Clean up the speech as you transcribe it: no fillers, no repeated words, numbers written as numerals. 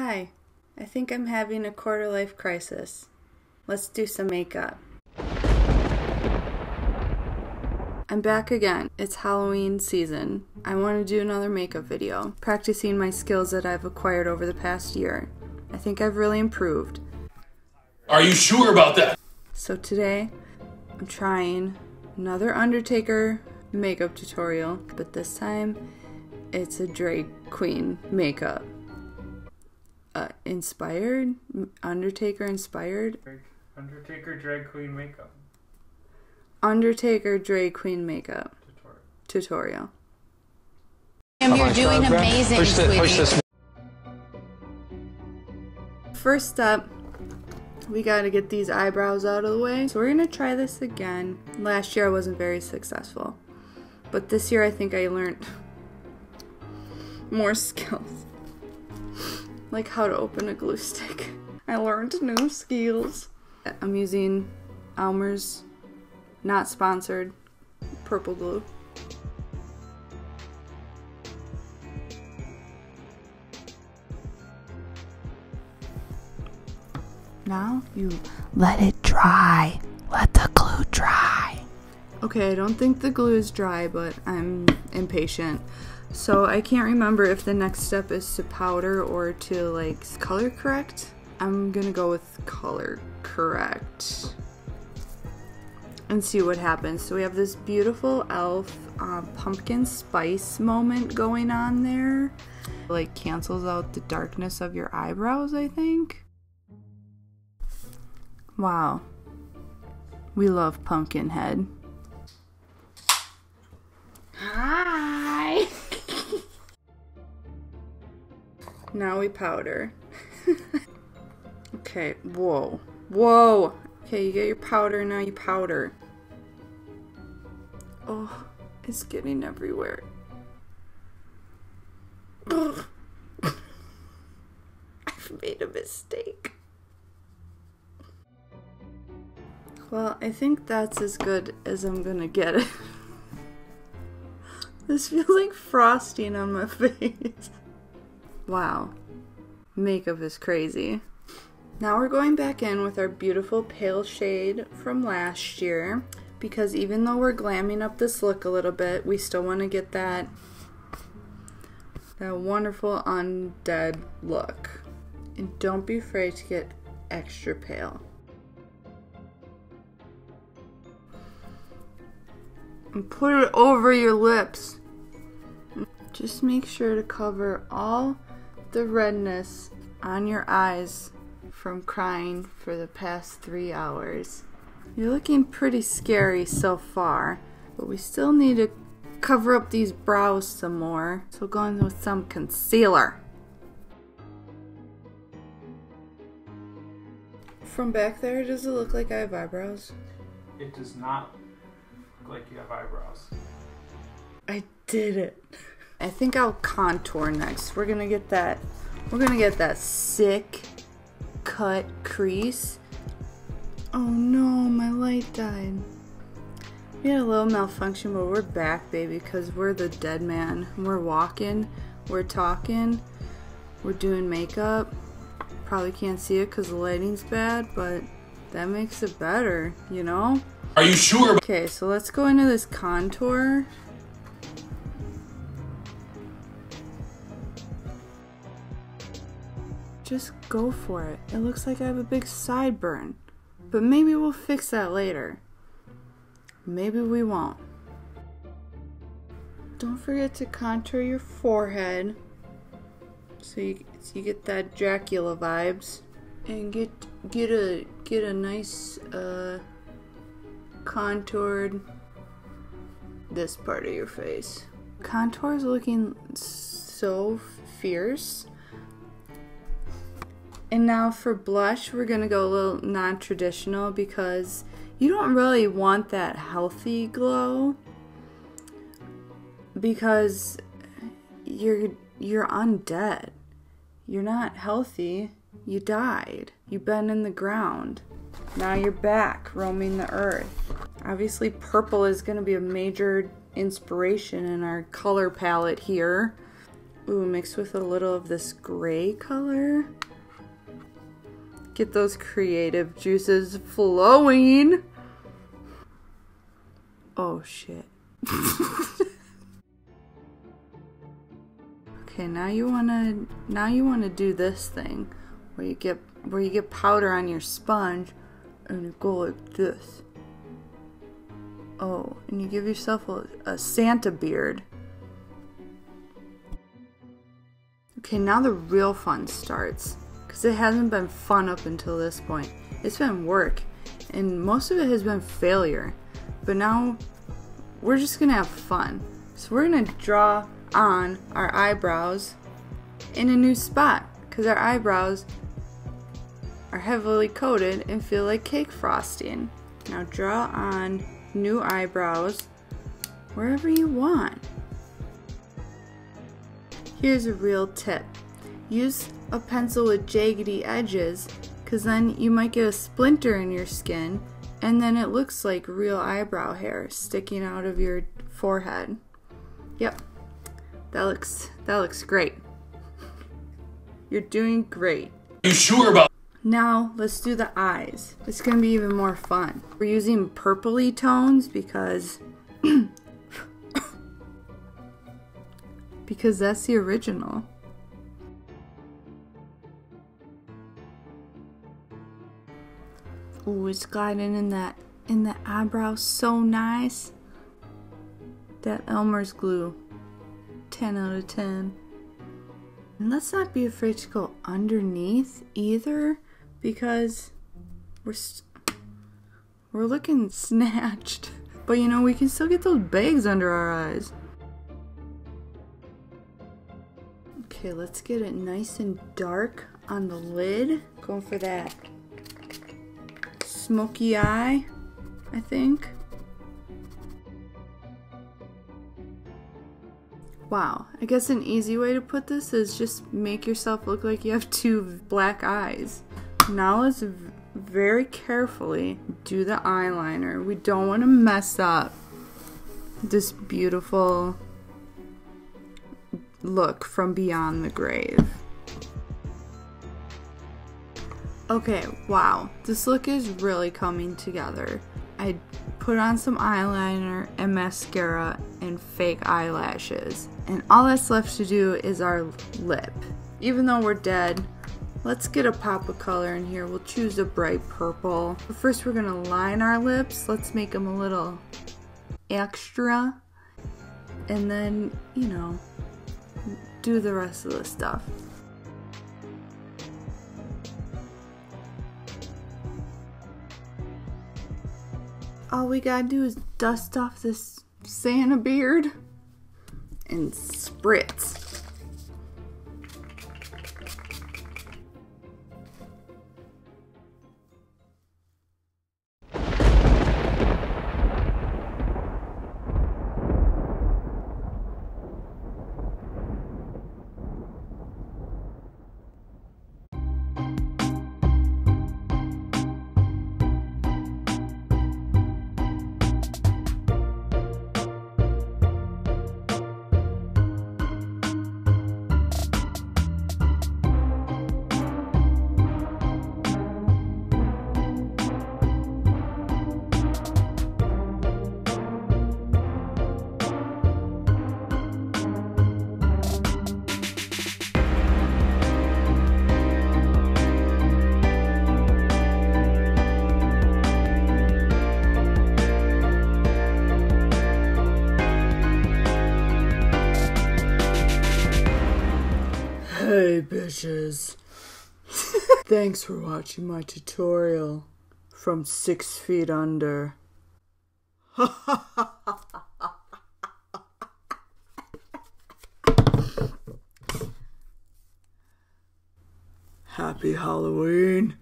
Hi, I think I'm having a quarter-life crisis. Let's do some makeup. I'm back again. It's Halloween season. I want to do another makeup video, practicing my skills that I've acquired over the past year. I think I've really improved. Are you sure about that? So today, I'm trying another Undertaker makeup tutorial, but this time, it's a drag queen makeup. Inspired? Undertaker inspired? Undertaker drag queen makeup. Undertaker drag queen makeup tutorial. You're doing amazing, sweetie. First up, we gotta get these eyebrows out of the way. So we're gonna try this again. Last year I wasn't very successful, but this year I think I learned more skills. Like how to open a glue stick. I learned new skills. I'm using Elmer's, not sponsored, purple glue. Now you let it dry. Let the glue dry. Okay, I don't think the glue is dry, but I'm impatient. So I can't remember if the next step is to powder or to like color correct. I'm gonna go with color correct and see what happens. So we have this beautiful elf pumpkin spice moment going on there. Like cancels out the darkness of your eyebrows, I think. Wow. We love Pumpkinhead. Hi! Now we powder. Okay, whoa. Whoa! Okay, you get your powder, now you powder. Oh, it's getting everywhere. Ugh. I've made a mistake. Well, I think that's as good as I'm gonna get it. This feels like frosting on my face. Wow. Makeup is crazy. Now we're going back in with our beautiful pale shade from last year, because even though we're glamming up this look a little bit, we still want to get that wonderful undead look. And don't be afraid to get extra pale. And put it over your lips. Just make sure to cover all the redness on your eyes from crying for the past 3 hours. You're looking pretty scary so far, but we still need to cover up these brows some more. So go in with some concealer. From back there, does it look like I have eyebrows? It does not look like you have eyebrows. I did it. I think I'll contour next. We're gonna get that sick cut crease. Oh no, my light died. We had a little malfunction, but we're back, baby, because we're the dead man. We're walking, we're talking, we're doing makeup. Probably can't see it because the lighting's bad, but that makes it better, you know? Are you sure? Okay, so let's go into this contour. Just go for it. It looks like I have a big sideburn, but maybe we'll fix that later. Maybe we won't. Don't forget to contour your forehead so you get that Dracula vibes, and get a nice contoured this part of your face. Contour is looking so fierce. And now for blush, we're gonna go a little non-traditional because you don't really want that healthy glow, because you're undead. You're not healthy. You died. You've been in the ground. Now you're back roaming the earth. Obviously purple is gonna be a major inspiration in our color palette here. Ooh, mixed with a little of this gray color. Get those creative juices flowing. Oh shit. Okay, now you wanna do this thing where you get powder on your sponge and you go like this. Oh, and you give yourself a Santa beard. Okay, now the real fun starts. Because it hasn't been fun up until this point. It's been work. And most of it has been failure. But now, we're just going to have fun. So we're going to draw on our eyebrows in a new spot. Because our eyebrows are heavily coated and feel like cake frosting. Now draw on new eyebrows wherever you want. Here's a real tip. Use a pencil with jaggedy edges, because then you might get a splinter in your skin and then it looks like real eyebrow hair sticking out of your forehead. Yep, that looks great. You're doing great. Are you sure about? Now let's do the eyes. It's gonna be even more fun. We're using purpley tones because because that's the original. Ooh, it's gliding in the eyebrow so nice. That Elmer's glue, 10 out of 10. And let's not be afraid to go underneath either, because we're looking snatched. But you know, we can still get those bags under our eyes. Okay, let's get it nice and dark on the lid. Going for that smoky eye, I think. Wow, I guess an easy way to put this is just make yourself look like you have two black eyes. Now let's very carefully do the eyeliner. We don't want to mess up this beautiful look from beyond the grave. Okay, wow, this look is really coming together. I put on some eyeliner and mascara and fake eyelashes, and all that's left to do is our lip. Even though we're dead, let's get a pop of color in here. We'll choose a bright purple. But first we're gonna line our lips. Let's make them a little extra, and then, you know, do the rest of the stuff. All we gotta do is dust off this Santa beard and spritz. Hey bitches, thanks for watching my tutorial from 6 feet under. Happy Halloween.